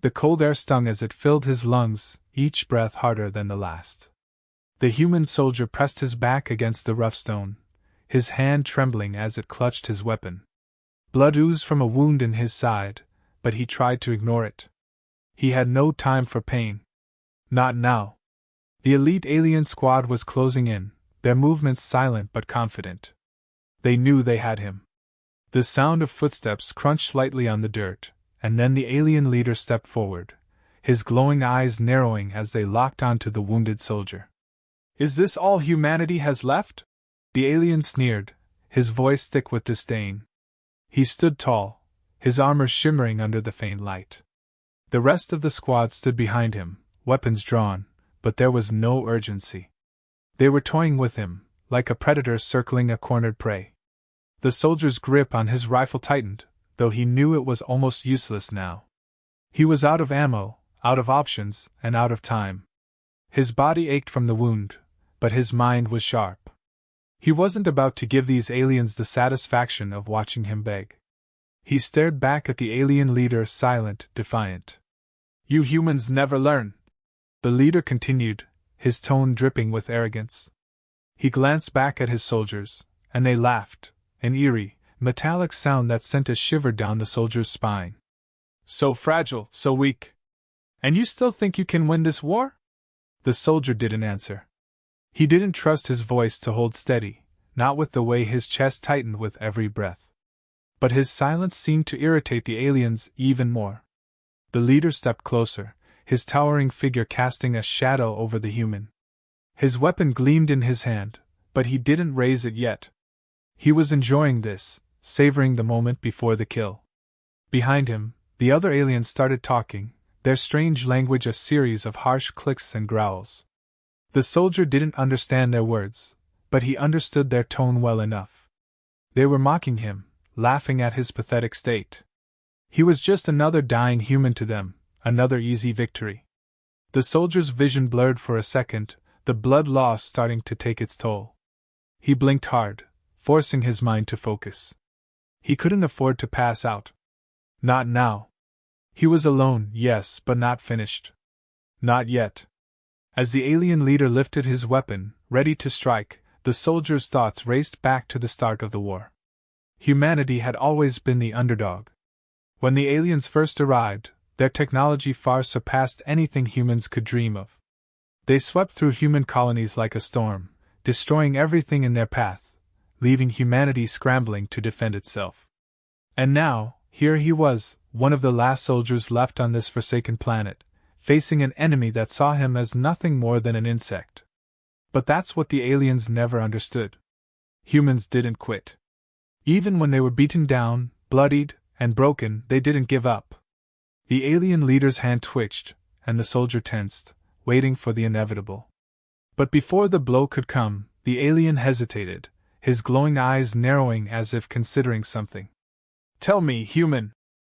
The cold air stung as it filled his lungs, each breath harder than the last. The human soldier pressed his back against the rough stone, his hand trembling as it clutched his weapon. Blood oozed from a wound in his side, but he tried to ignore it. He had no time for pain. Not now. The elite alien squad was closing in, their movements silent but confident. They knew they had him. The sound of footsteps crunched lightly on the dirt, and then the alien leader stepped forward, his glowing eyes narrowing as they locked onto the wounded soldier. "Is this all humanity has left?" The alien sneered, his voice thick with disdain. He stood tall, his armor shimmering under the faint light. The rest of the squad stood behind him, weapons drawn, but there was no urgency. They were toying with him, like a predator circling a cornered prey. The soldier's grip on his rifle tightened, though he knew it was almost useless now. He was out of ammo, out of options, and out of time. His body ached from the wound, but his mind was sharp. He wasn't about to give these aliens the satisfaction of watching him beg. He stared back at the alien leader, silent, defiant. "You humans never learn," the leader continued, his tone dripping with arrogance. He glanced back at his soldiers, and they laughed, an eerie, metallic sound that sent a shiver down the soldier's spine. "So fragile, so weak. And you still think you can win this war?" The soldier didn't answer. He didn't trust his voice to hold steady, not with the way his chest tightened with every breath. But his silence seemed to irritate the aliens even more. The leader stepped closer, his towering figure casting a shadow over the human. His weapon gleamed in his hand, but he didn't raise it yet. He was enjoying this, savoring the moment before the kill. Behind him, the other aliens started talking, their strange language a series of harsh clicks and growls. The soldier didn't understand their words, but he understood their tone well enough. They were mocking him, laughing at his pathetic state. He was just another dying human to them, another easy victory. The soldier's vision blurred for a second, the blood loss starting to take its toll. He blinked hard, forcing his mind to focus. He couldn't afford to pass out. Not now. He was alone, yes, but not finished. Not yet. As the alien leader lifted his weapon, ready to strike, the soldier's thoughts raced back to the start of the war. Humanity had always been the underdog. When the aliens first arrived, their technology far surpassed anything humans could dream of. They swept through human colonies like a storm, destroying everything in their path, leaving humanity scrambling to defend itself. And now, here he was, one of the last soldiers left on this forsaken planet, facing an enemy that saw him as nothing more than an insect. But that's what the aliens never understood. Humans didn't quit. Even when they were beaten down, bloodied, and broken, they didn't give up. The alien leader's hand twitched, and the soldier tensed, waiting for the inevitable. But before the blow could come, the alien hesitated, his glowing eyes narrowing as if considering something. "Tell me, human,"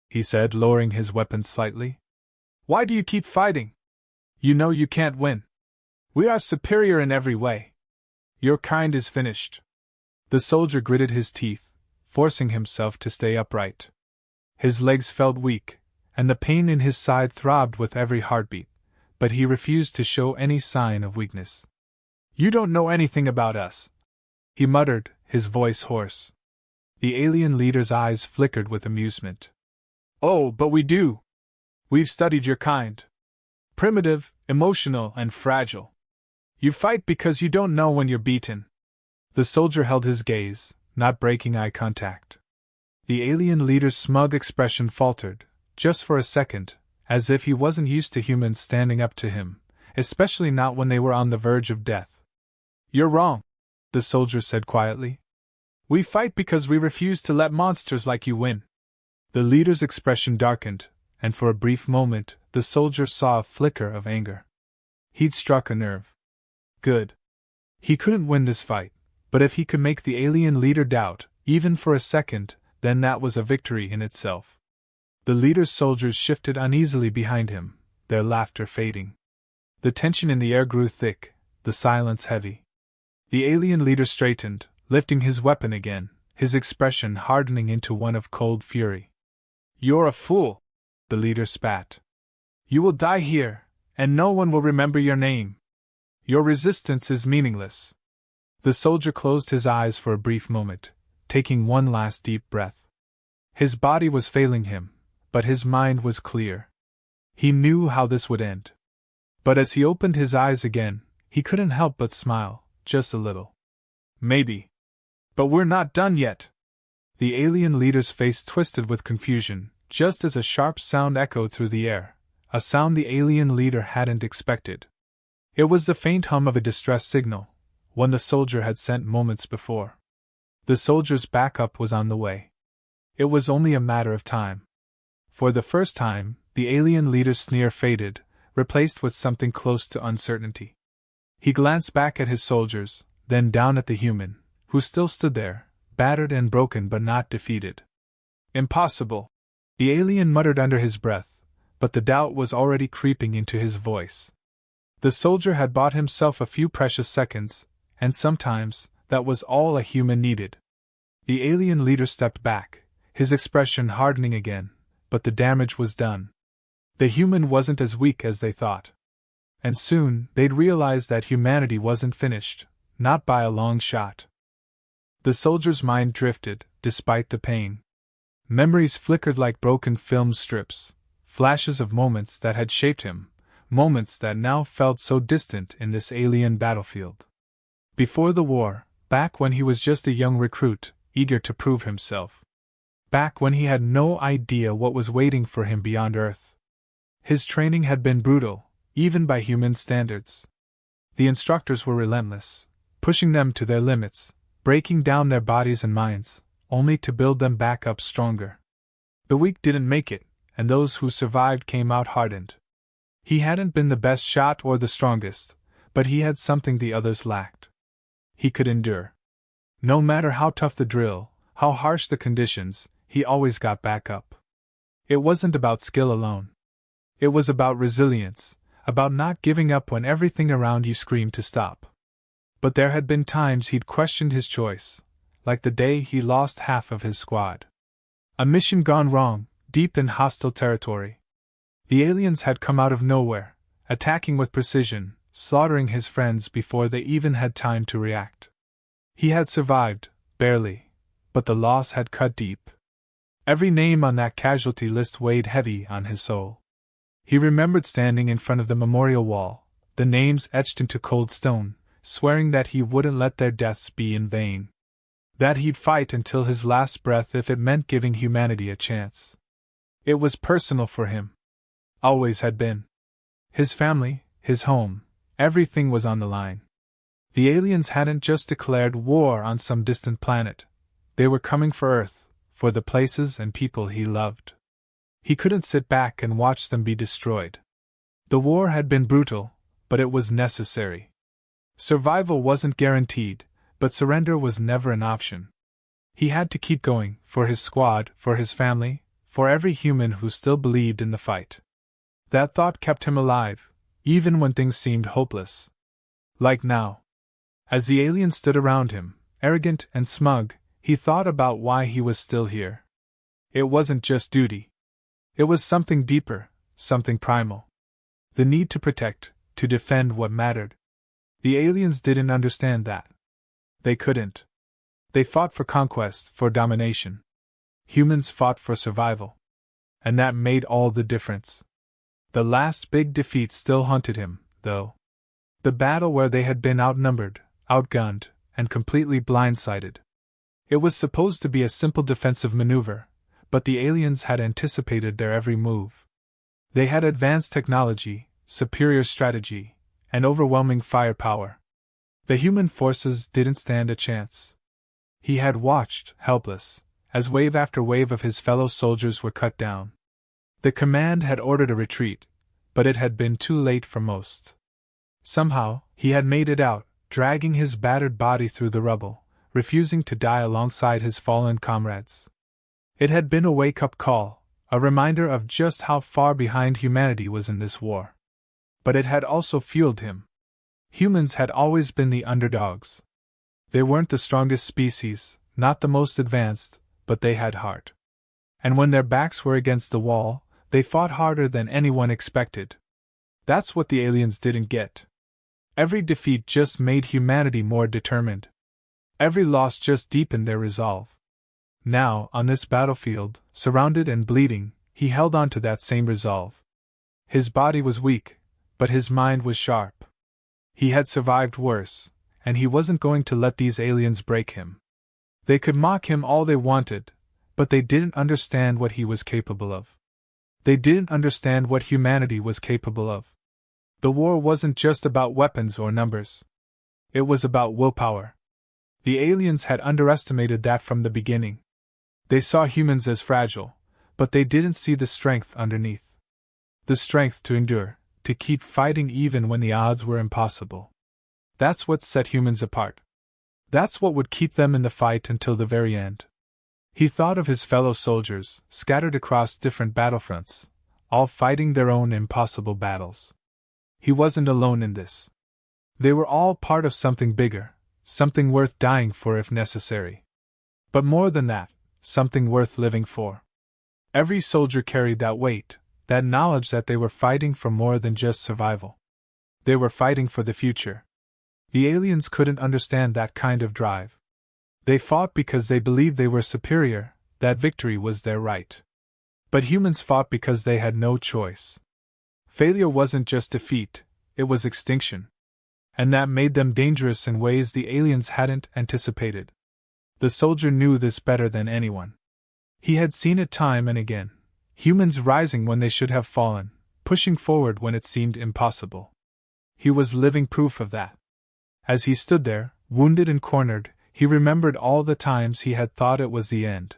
he said, lowering his weapon slightly. "Why do you keep fighting? You know you can't win. We are superior in every way. Your kind is finished." The soldier gritted his teeth, forcing himself to stay upright. His legs felt weak, and the pain in his side throbbed with every heartbeat, but he refused to show any sign of weakness. "You don't know anything about us," he muttered, his voice hoarse. The alien leader's eyes flickered with amusement. "Oh, but we do. We've studied your kind. Primitive, emotional, and fragile. You fight because you don't know when you're beaten." The soldier held his gaze, not breaking eye contact. The alien leader's smug expression faltered, just for a second, as if he wasn't used to humans standing up to him, especially not when they were on the verge of death. "You're wrong," the soldier said quietly. "We fight because we refuse to let monsters like you win." The leader's expression darkened, and for a brief moment, the soldier saw a flicker of anger. He'd struck a nerve. Good. He couldn't win this fight, but if he could make the alien leader doubt, even for a second, then that was a victory in itself. The leader's soldiers shifted uneasily behind him, their laughter fading. The tension in the air grew thick, the silence heavy. The alien leader straightened, lifting his weapon again, his expression hardening into one of cold fury. "You're a fool," the leader spat. You will die here, and no one will remember your name. Your resistance is meaningless. The soldier closed his eyes for a brief moment, taking one last deep breath. His body was failing him, but his mind was clear. He knew how this would end. But as he opened his eyes again, he couldn't help but smile, just a little. Maybe. But we're not done yet. The alien leader's face twisted with confusion, just as a sharp sound echoed through the air, a sound the alien leader hadn't expected. It was the faint hum of a distress signal, one the soldier had sent moments before. The soldier's backup was on the way. It was only a matter of time. For the first time, the alien leader's sneer faded, replaced with something close to uncertainty. He glanced back at his soldiers, then down at the human, who still stood there, battered and broken but not defeated. Impossible! The alien muttered under his breath, but the doubt was already creeping into his voice. The soldier had bought himself a few precious seconds, and sometimes that was all a human needed. The alien leader stepped back, his expression hardening again, but the damage was done. The human wasn't as weak as they thought. And soon they'd realize that humanity wasn't finished, not by a long shot. The soldier's mind drifted, despite the pain. Memories flickered like broken film strips, flashes of moments that had shaped him, moments that now felt so distant in this alien battlefield. Before the war, back when he was just a young recruit, eager to prove himself. Back when he had no idea what was waiting for him beyond Earth. His training had been brutal, even by human standards. The instructors were relentless, pushing them to their limits, breaking down their bodies and minds, only to build them back up stronger. The weak didn't make it, and those who survived came out hardened. He hadn't been the best shot or the strongest, but he had something the others lacked. He could endure. No matter how tough the drill, how harsh the conditions, he always got back up. It wasn't about skill alone. It was about resilience, about not giving up when everything around you screamed to stop. But there had been times he'd questioned his choice, like the day he lost half of his squad. A mission gone wrong, deep in hostile territory. The aliens had come out of nowhere, attacking with precision, slaughtering his friends before they even had time to react. He had survived, barely, but the loss had cut deep. Every name on that casualty list weighed heavy on his soul. He remembered standing in front of the memorial wall, the names etched into cold stone, swearing that he wouldn't let their deaths be in vain. That he'd fight until his last breath if it meant giving humanity a chance. It was personal for him. Always had been. His family, his home, everything was on the line. The aliens hadn't just declared war on some distant planet. They were coming for Earth, for the places and people he loved. He couldn't sit back and watch them be destroyed. The war had been brutal, but it was necessary. Survival wasn't guaranteed, but surrender was never an option. He had to keep going, for his squad, for his family, for every human who still believed in the fight. That thought kept him alive, even when things seemed hopeless. Like now. As the aliens stood around him, arrogant and smug, he thought about why he was still here. It wasn't just duty. It was something deeper, something primal. The need to protect, to defend what mattered. The aliens didn't understand that. They couldn't. They fought for conquest, for domination. Humans fought for survival. And that made all the difference. The last big defeat still haunted him, though. The battle where they had been outnumbered, outgunned, and completely blindsided. It was supposed to be a simple defensive maneuver, but the aliens had anticipated their every move. They had advanced technology, superior strategy, and overwhelming firepower. The human forces didn't stand a chance. He had watched, helpless, as wave after wave of his fellow soldiers were cut down. The command had ordered a retreat, but it had been too late for most. Somehow, he had made it out, dragging his battered body through the rubble, refusing to die alongside his fallen comrades. It had been a wake-up call, a reminder of just how far behind humanity was in this war. But it had also fueled him. Humans had always been the underdogs. They weren't the strongest species, not the most advanced, but they had heart. And when their backs were against the wall, They fought harder than anyone expected. That's what the aliens didn't get. Every defeat just made humanity more determined. Every loss just deepened their resolve. Now, on this battlefield, surrounded and bleeding, he held on to that same resolve. His body was weak, but his mind was sharp. He had survived worse, and he wasn't going to let these aliens break him. They could mock him all they wanted, but they didn't understand what he was capable of. They didn't understand what humanity was capable of. The war wasn't just about weapons or numbers. It was about willpower. The aliens had underestimated that from the beginning. They saw humans as fragile, but they didn't see the strength underneath. The strength to endure, to keep fighting even when the odds were impossible. That's what set humans apart. That's what would keep them in the fight until the very end. He thought of his fellow soldiers, scattered across different battlefronts, all fighting their own impossible battles. He wasn't alone in this. They were all part of something bigger, something worth dying for if necessary. But more than that, something worth living for. Every soldier carried that weight, that knowledge that they were fighting for more than just survival. They were fighting for the future. The aliens couldn't understand that kind of drive. They fought because they believed they were superior, that victory was their right. But humans fought because they had no choice. Failure wasn't just defeat, it was extinction. And that made them dangerous in ways the aliens hadn't anticipated. The soldier knew this better than anyone. He had seen it time and again, humans rising when they should have fallen, pushing forward when it seemed impossible. He was living proof of that. As he stood there, wounded and cornered, he remembered all the times he had thought it was the end.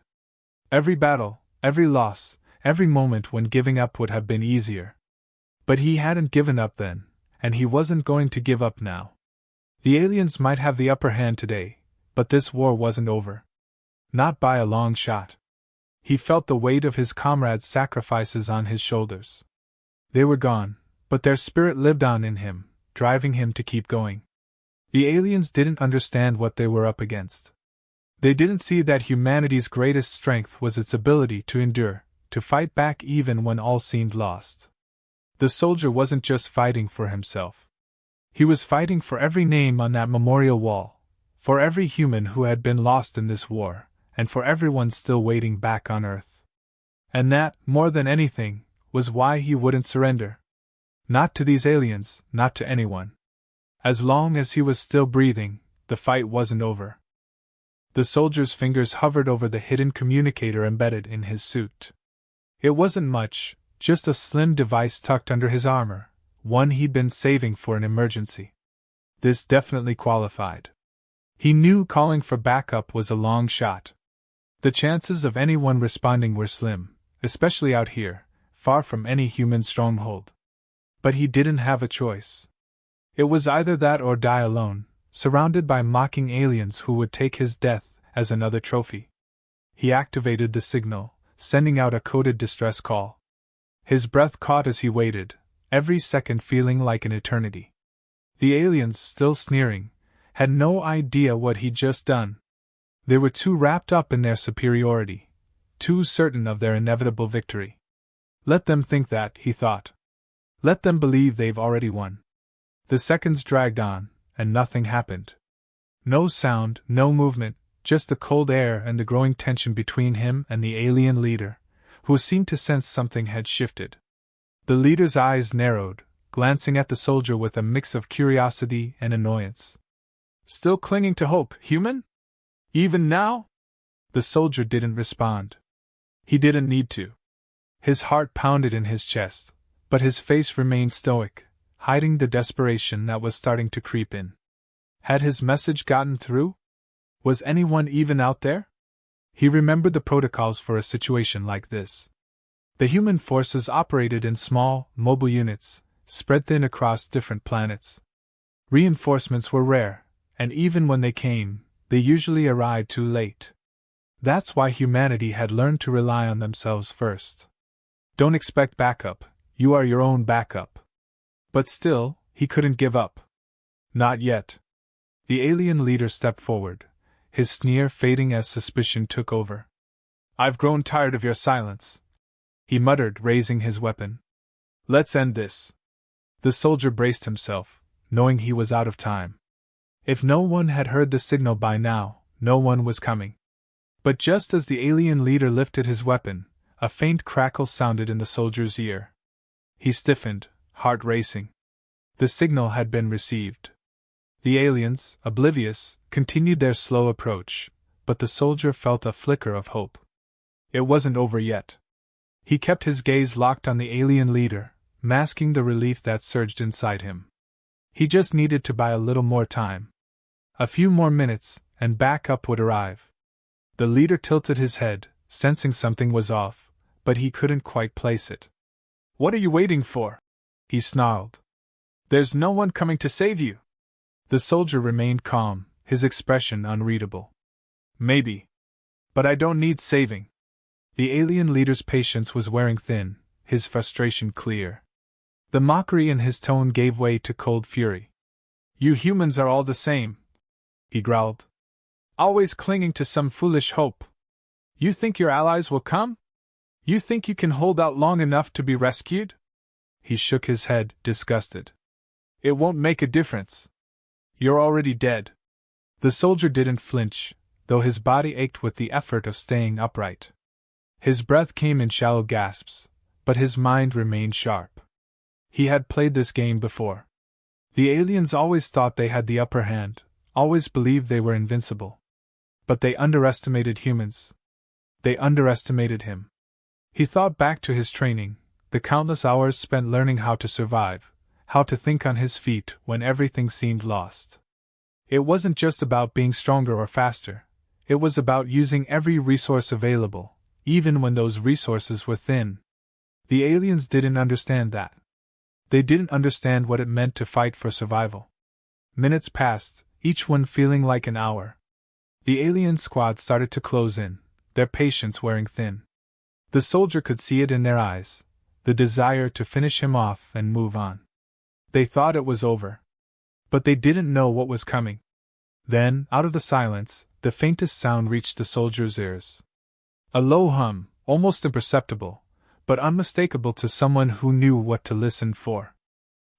Every battle, every loss, every moment when giving up would have been easier. But he hadn't given up then, and he wasn't going to give up now. The aliens might have the upper hand today, but this war wasn't over. Not by a long shot. He felt the weight of his comrades' sacrifices on his shoulders. They were gone, but their spirit lived on in him, driving him to keep going. The aliens didn't understand what they were up against. They didn't see that humanity's greatest strength was its ability to endure, to fight back even when all seemed lost. The soldier wasn't just fighting for himself. He was fighting for every name on that memorial wall, for every human who had been lost in this war, and for everyone still waiting back on Earth. And that, more than anything, was why he wouldn't surrender. Not to these aliens, not to anyone. As long as he was still breathing, the fight wasn't over. The soldier's fingers hovered over the hidden communicator embedded in his suit. It wasn't much, just a slim device tucked under his armor, one he'd been saving for an emergency. This definitely qualified. He knew calling for backup was a long shot. The chances of anyone responding were slim, especially out here, far from any human stronghold. But he didn't have a choice. It was either that or die alone, surrounded by mocking aliens who would take his death as another trophy. He activated the signal, sending out a coded distress call. His breath caught as he waited, every second feeling like an eternity. The aliens, still sneering, had no idea what he'd just done. They were too wrapped up in their superiority, too certain of their inevitable victory. Let them think that, he thought. Let them believe they've already won. The seconds dragged on, and nothing happened. No sound, no movement, just the cold air and the growing tension between him and the alien leader, who seemed to sense something had shifted. The leader's eyes narrowed, glancing at the soldier with a mix of curiosity and annoyance. Still clinging to hope, human? Even now? The soldier didn't respond. He didn't need to. His heart pounded in his chest, but his face remained stoic, hiding the desperation that was starting to creep in. Had his message gotten through? Was anyone even out there? He remembered the protocols for a situation like this. The human forces operated in small, mobile units, spread thin across different planets. Reinforcements were rare, and even when they came, they usually arrived too late. That's why humanity had learned to rely on themselves first. Don't expect backup, you are your own backup. But still, he couldn't give up. Not yet. The alien leader stepped forward, his sneer fading as suspicion took over. I've grown tired of your silence. he muttered, raising his weapon. Let's end this. The soldier braced himself, knowing he was out of time. If no one had heard the signal by now, no one was coming. But just as the alien leader lifted his weapon, a faint crackle sounded in the soldier's ear. He stiffened, heart racing. The signal had been received. The aliens, oblivious, continued their slow approach, but the soldier felt a flicker of hope. It wasn't over yet. He kept his gaze locked on the alien leader, masking the relief that surged inside him. He just needed to buy a little more time. A few more minutes, and backup would arrive. The leader tilted his head, sensing something was off, but he couldn't quite place it. What are you waiting for? He snarled. There's no one coming to save you. The soldier remained calm, his expression unreadable. Maybe. But I don't need saving. The alien leader's patience was wearing thin, his frustration clear. The mockery in his tone gave way to cold fury. You humans are all the same, he growled. Always clinging to some foolish hope. You think your allies will come? You think you can hold out long enough to be rescued? He shook his head, disgusted. It won't make a difference. You're already dead. The soldier didn't flinch, though his body ached with the effort of staying upright. His breath came in shallow gasps, but his mind remained sharp. He had played this game before. The aliens always thought they had the upper hand, always believed they were invincible. But they underestimated humans. They underestimated him. He thought back to his training, the countless hours spent learning how to survive, how to think on his feet when everything seemed lost. It wasn't just about being stronger or faster, it was about using every resource available, even when those resources were thin. The aliens didn't understand that. They didn't understand what it meant to fight for survival. Minutes passed, each one feeling like an hour. The alien squad started to close in, their patience wearing thin. The soldier could see it in their eyes, the desire to finish him off and move on. They thought it was over. But they didn't know what was coming. Then, out of the silence, the faintest sound reached the soldier's ears. A low hum, almost imperceptible, but unmistakable to someone who knew what to listen for.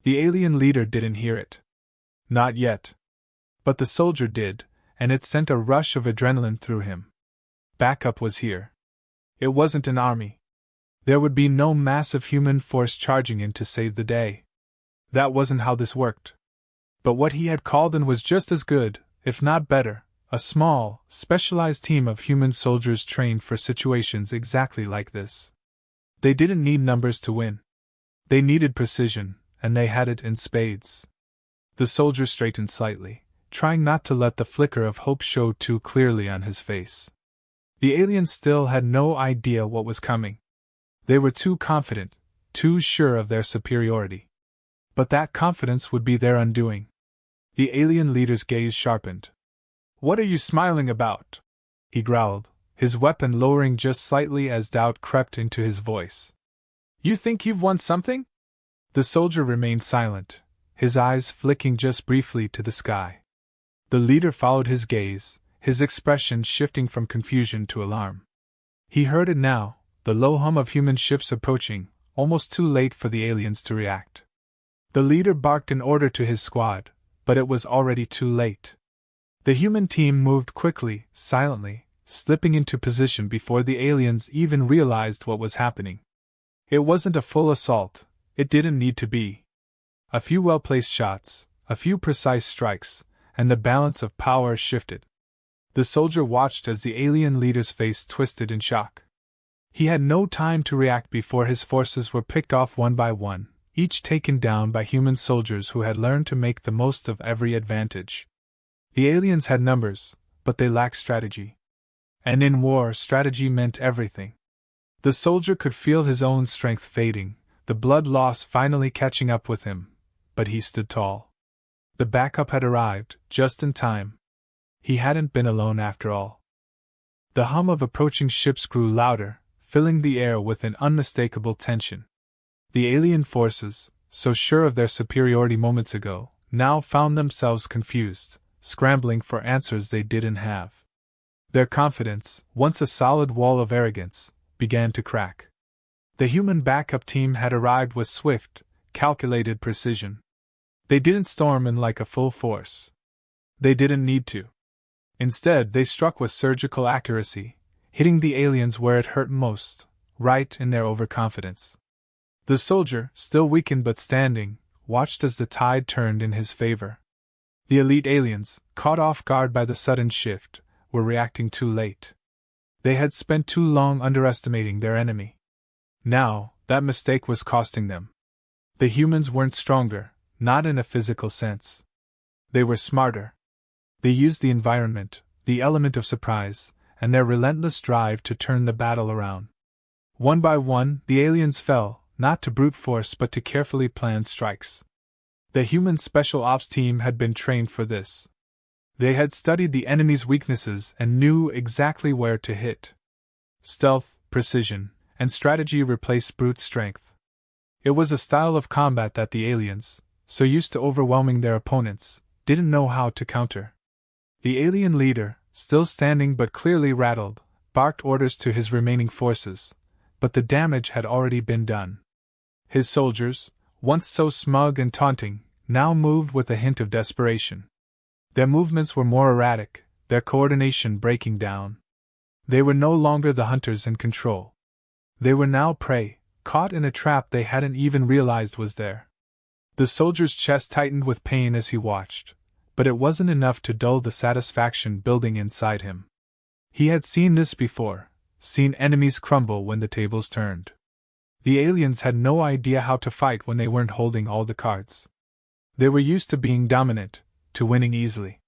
The alien leader didn't hear it. Not yet. But the soldier did, and it sent a rush of adrenaline through him. Backup was here. It wasn't an army. There would be no massive human force charging in to save the day. That wasn't how this worked. But what he had called in was just as good, if not better, a small, specialized team of human soldiers trained for situations exactly like this. They didn't need numbers to win. They needed precision, and they had it in spades. The soldier straightened slightly, trying not to let the flicker of hope show too clearly on his face. The aliens still had no idea what was coming. They were too confident, too sure of their superiority. But that confidence would be their undoing. The alien leader's gaze sharpened. What are you smiling about? He growled, his weapon lowering just slightly as doubt crept into his voice. You think you've won something? The soldier remained silent, his eyes flicking just briefly to the sky. The leader followed his gaze, his expression shifting from confusion to alarm. He heard it now, the low hum of human ships approaching, almost too late for the aliens to react. The leader barked an order to his squad, but it was already too late. The human team moved quickly, silently, slipping into position before the aliens even realized what was happening. It wasn't a full assault, it didn't need to be. A few well-placed shots, a few precise strikes, and the balance of power shifted. The soldier watched as the alien leader's face twisted in shock. He had no time to react before his forces were picked off one by one, each taken down by human soldiers who had learned to make the most of every advantage. The aliens had numbers, but they lacked strategy. And in war, strategy meant everything. The soldier could feel his own strength fading, the blood loss finally catching up with him, but he stood tall. The backup had arrived, just in time. He hadn't been alone after all. The hum of approaching ships grew louder, filling the air with an unmistakable tension. The alien forces, so sure of their superiority moments ago, now found themselves confused, scrambling for answers they didn't have. Their confidence, once a solid wall of arrogance, began to crack. The human backup team had arrived with swift, calculated precision. They didn't storm in like a full force. They didn't need to. Instead, they struck with surgical accuracy, hitting the aliens where it hurt most, right in their overconfidence. The soldier, still weakened but standing, watched as the tide turned in his favor. The elite aliens, caught off guard by the sudden shift, were reacting too late. They had spent too long underestimating their enemy. Now, that mistake was costing them. The humans weren't stronger, not in a physical sense. They were smarter. They used the environment, the element of surprise, and their relentless drive to turn the battle around. One by one, the aliens fell, not to brute force but to carefully planned strikes. The human special ops team had been trained for this. They had studied the enemy's weaknesses and knew exactly where to hit. Stealth, precision, and strategy replaced brute strength. It was a style of combat that the aliens, so used to overwhelming their opponents, didn't know how to counter. The alien leader, still standing but clearly rattled, barked orders to his remaining forces, but the damage had already been done. His soldiers, once so smug and taunting, now moved with a hint of desperation. Their movements were more erratic, their coordination breaking down. They were no longer the hunters in control. They were now prey, caught in a trap they hadn't even realized was there. The soldier's chest tightened with pain as he watched, but it wasn't enough to dull the satisfaction building inside him. He had seen this before, seen enemies crumble when the tables turned. The aliens had no idea how to fight when they weren't holding all the cards. They were used to being dominant, to winning easily.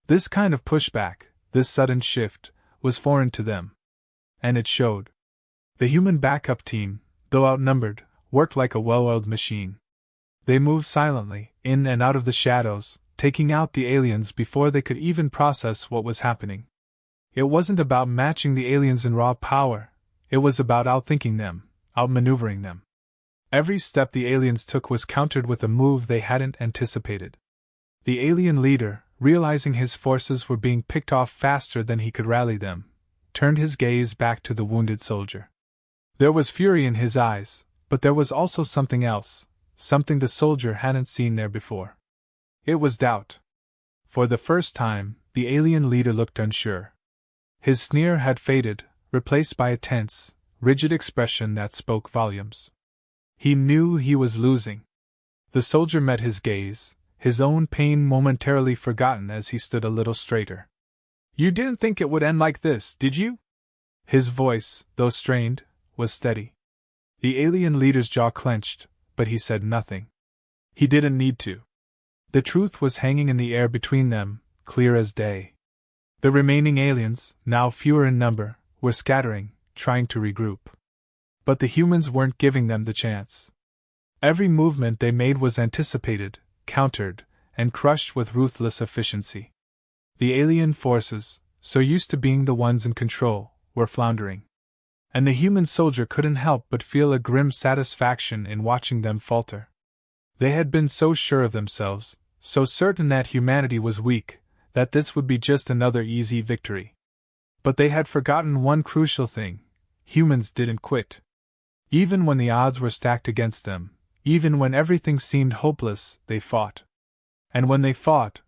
This kind of pushback, this sudden shift, was foreign to them. And it showed. The human backup team, though outnumbered, worked like a well-oiled machine. They moved silently, in and out of the shadows, taking out the aliens before they could even process what was happening. It wasn't about matching the aliens in raw power, it was about outthinking them, outmaneuvering them. Every step the aliens took was countered with a move they hadn't anticipated. The alien leader, realizing his forces were being picked off faster than he could rally them, turned his gaze back to the wounded soldier. There was fury in his eyes, but there was also something else, something the soldier hadn't seen there before. It was doubt. For the first time, the alien leader looked unsure. His sneer had faded, replaced by a tense, rigid expression that spoke volumes. He knew he was losing. The soldier met his gaze, his own pain momentarily forgotten as he stood a little straighter. "You didn't think it would end like this, did you?" His voice, though strained, was steady. The alien leader's jaw clenched, but he said nothing. He didn't need to. The truth was hanging in the air between them, clear as day. The remaining aliens, now fewer in number, were scattering, trying to regroup. But the humans weren't giving them the chance. Every movement they made was anticipated, countered, and crushed with ruthless efficiency. The alien forces, so used to being the ones in control, were floundering. And the human soldier couldn't help but feel a grim satisfaction in watching them falter. They had been so sure of themselves, so certain that humanity was weak, that this would be just another easy victory. But they had forgotten one crucial thing: humans didn't quit. Even when the odds were stacked against them, even when everything seemed hopeless, they fought. And when they fought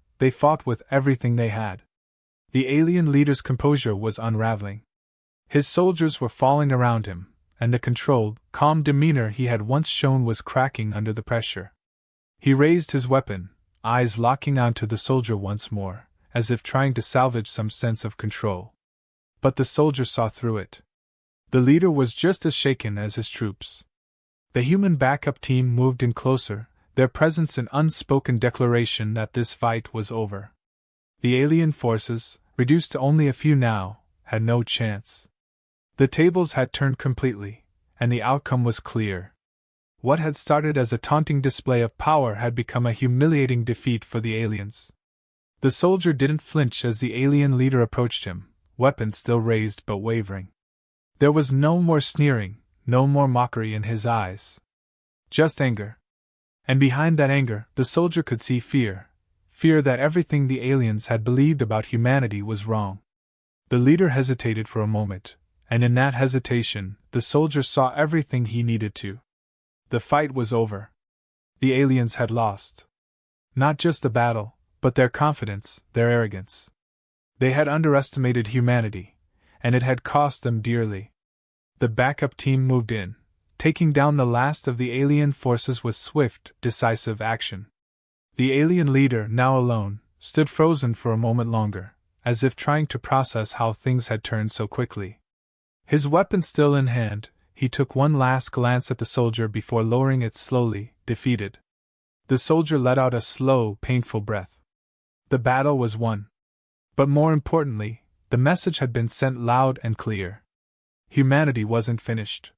with everything they had. The alien leader's composure was unraveling. His soldiers were falling around him, and the controlled, calm demeanor he had once shown was cracking under the pressure. He raised his weapon, eyes locking onto the soldier once more, as if trying to salvage some sense of control. But the soldier saw through it. The leader was just as shaken as his troops. The human backup team moved in closer, their presence an unspoken declaration that this fight was over. The alien forces, reduced to only a few now, had no chance. The tables had turned completely, and the outcome was clear. What had started as a taunting display of power had become a humiliating defeat for the aliens. The soldier didn't flinch as the alien leader approached him, weapon still raised but wavering. There was no more sneering, no more mockery in his eyes. Just anger. And behind that anger, the soldier could see fear. Fear that everything the aliens had believed about humanity was wrong. The leader hesitated for a moment, and in that hesitation, the soldier saw everything he needed to. The fight was over. The aliens had lost. Not just the battle, but their confidence, their arrogance. They had underestimated humanity, and it had cost them dearly. The backup team moved in, taking down the last of the alien forces with swift, decisive action. The alien leader, now alone, stood frozen for a moment longer, as if trying to process how things had turned so quickly. His weapon still in hand, he took one last glance at the soldier before lowering it slowly, defeated. The soldier let out a slow, painful breath. The battle was won. But more importantly, the message had been sent loud and clear. Humanity wasn't finished.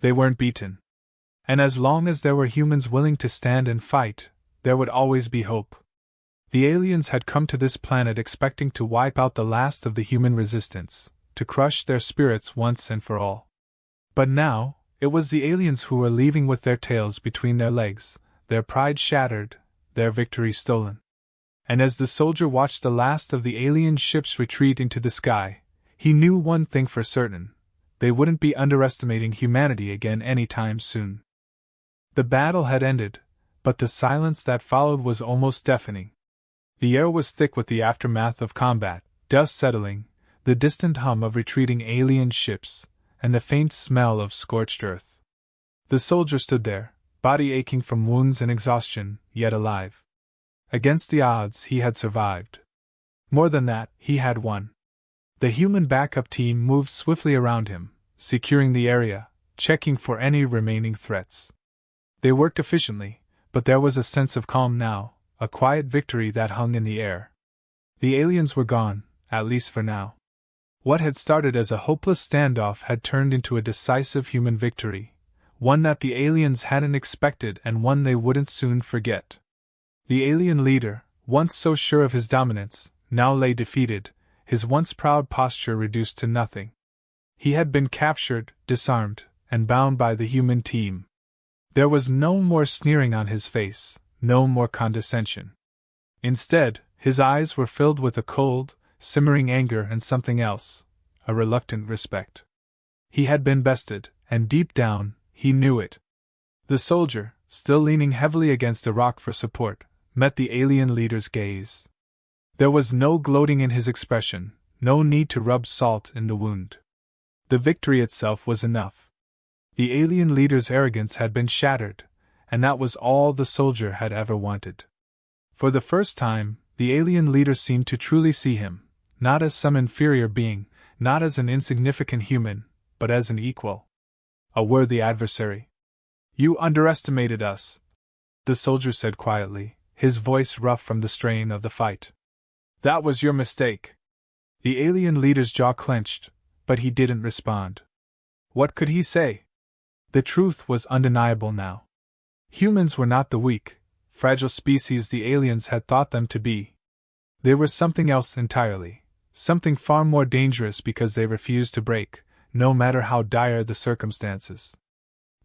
They weren't beaten. And as long as there were humans willing to stand and fight, there would always be hope. The aliens had come to this planet expecting to wipe out the last of the human resistance, to crush their spirits once and for all. But now, it was the aliens who were leaving with their tails between their legs, their pride shattered, their victory stolen. And as the soldier watched the last of the alien ships retreat into the sky, he knew one thing for certain: they wouldn't be underestimating humanity again anytime soon. The battle had ended, but the silence that followed was almost deafening. The air was thick with the aftermath of combat, dust settling, the distant hum of retreating alien ships, and the faint smell of scorched earth. The soldier stood there, body aching from wounds and exhaustion, yet alive. Against the odds, he had survived. More than that, he had won. The human backup team moved swiftly around him, securing the area, checking for any remaining threats. They worked efficiently, but there was a sense of calm now, a quiet victory that hung in the air. The aliens were gone, at least for now. What had started as a hopeless standoff had turned into a decisive human victory, one that the aliens hadn't expected and one they wouldn't soon forget. The alien leader, once so sure of his dominance, now lay defeated, his once proud posture reduced to nothing. He had been captured, disarmed, and bound by the human team. There was no more sneering on his face, no more condescension. Instead, his eyes were filled with a cold, simmering anger and something else, a reluctant respect. He had been bested, and deep down, he knew it. The soldier, still leaning heavily against a rock for support, met the alien leader's gaze. There was no gloating in his expression, no need to rub salt in the wound. The victory itself was enough. The alien leader's arrogance had been shattered, and that was all the soldier had ever wanted. For the first time, the alien leader seemed to truly see him, not as some inferior being, not as an insignificant human, but as an equal. A worthy adversary. "You underestimated us," the soldier said quietly, his voice rough from the strain of the fight. "That was your mistake." The alien leader's jaw clenched, but he didn't respond. What could he say? The truth was undeniable now. Humans were not the weak, fragile species the aliens had thought them to be. They were something else entirely, something far more dangerous because they refused to break, no matter how dire the circumstances.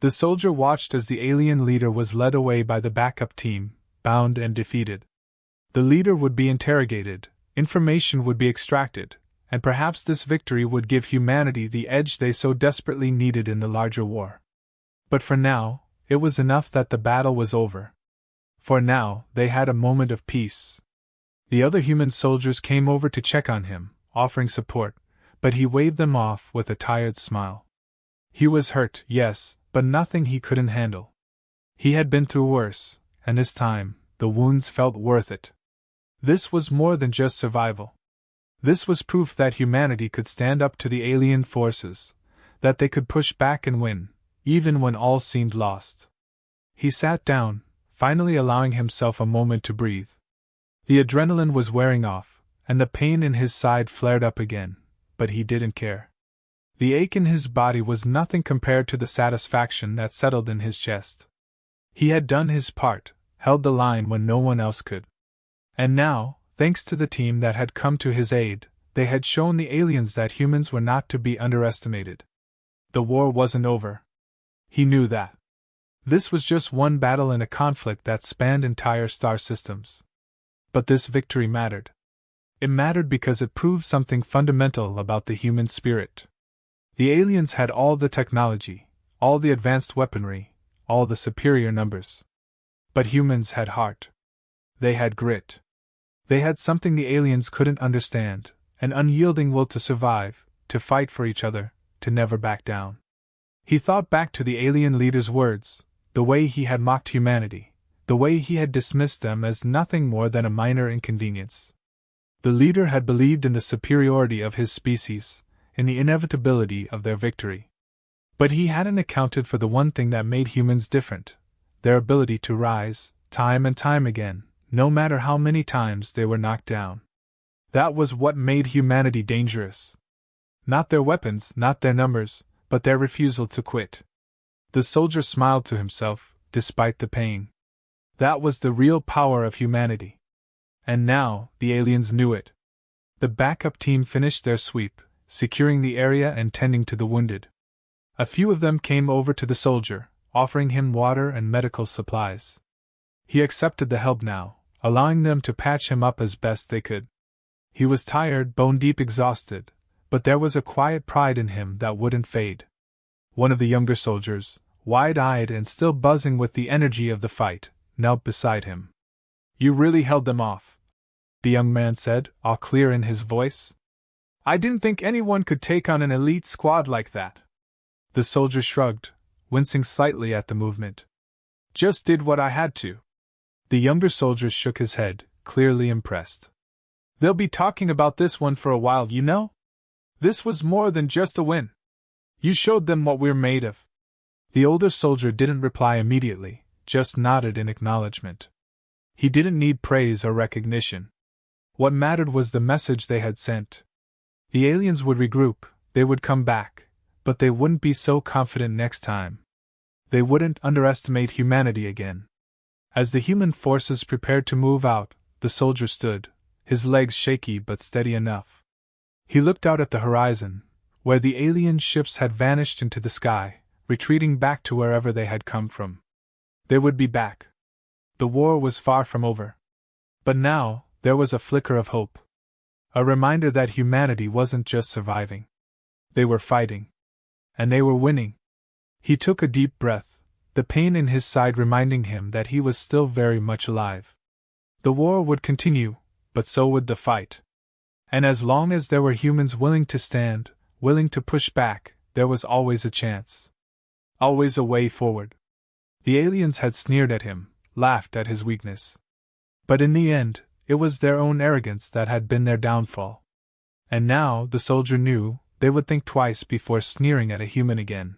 The soldier watched as the alien leader was led away by the backup team, bound and defeated. The leader would be interrogated, information would be extracted, and perhaps this victory would give humanity the edge they so desperately needed in the larger war. But for now, it was enough that the battle was over. For now, they had a moment of peace. The other human soldiers came over to check on him, offering support, but he waved them off with a tired smile. He was hurt, yes, but nothing he couldn't handle. He had been through worse, and this time, the wounds felt worth it. This was more than just survival. This was proof that humanity could stand up to the alien forces, that they could push back and win, even when all seemed lost. He sat down, finally allowing himself a moment to breathe. The adrenaline was wearing off, and the pain in his side flared up again, but he didn't care. The ache in his body was nothing compared to the satisfaction that settled in his chest. He had done his part, held the line when no one else could. And now, thanks to the team that had come to his aid, they had shown the aliens that humans were not to be underestimated. The war wasn't over. He knew that. This was just one battle in a conflict that spanned entire star systems. But this victory mattered. It mattered because it proved something fundamental about the human spirit. The aliens had all the technology, all the advanced weaponry, all the superior numbers. But humans had heart. They had grit. They had something the aliens couldn't understand, an unyielding will to survive, to fight for each other, to never back down. He thought back to the alien leader's words, the way he had mocked humanity, the way he had dismissed them as nothing more than a minor inconvenience. The leader had believed in the superiority of his species, in the inevitability of their victory. But he hadn't accounted for the one thing that made humans different, their ability to rise, time and time again, no matter how many times they were knocked down. That was what made humanity dangerous. Not their weapons, not their numbers, but their refusal to quit. The soldier smiled to himself, despite the pain. That was the real power of humanity. And now, the aliens knew it. The backup team finished their sweep, securing the area and tending to the wounded. A few of them came over to the soldier, offering him water and medical supplies. He accepted the help now, allowing them to patch him up as best they could. He was tired, bone-deep exhausted, but there was a quiet pride in him that wouldn't fade. One of the younger soldiers, wide-eyed and still buzzing with the energy of the fight, knelt beside him. "You really held them off," the young man said, all clear in his voice. "I didn't think anyone could take on an elite squad like that." The soldier shrugged, wincing slightly at the movement. "Just did what I had to." The younger soldier shook his head, clearly impressed. "They'll be talking about this one for a while, you know? This was more than just a win. You showed them what we're made of." The older soldier didn't reply immediately, just nodded in acknowledgement. He didn't need praise or recognition. What mattered was the message they had sent. The aliens would regroup, they would come back, but they wouldn't be so confident next time. They wouldn't underestimate humanity again. As the human forces prepared to move out, the soldier stood, his legs shaky but steady enough. He looked out at the horizon, where the alien ships had vanished into the sky, retreating back to wherever they had come from. They would be back. The war was far from over. But now, there was a flicker of hope. A reminder that humanity wasn't just surviving. They were fighting. And they were winning. He took a deep breath, the pain in his side reminding him that he was still very much alive. The war would continue, but so would the fight. And as long as there were humans willing to stand, willing to push back, there was always a chance. Always a way forward. The aliens had sneered at him, laughed at his weakness. But in the end, it was their own arrogance that had been their downfall. And now, the soldier knew, they would think twice before sneering at a human again.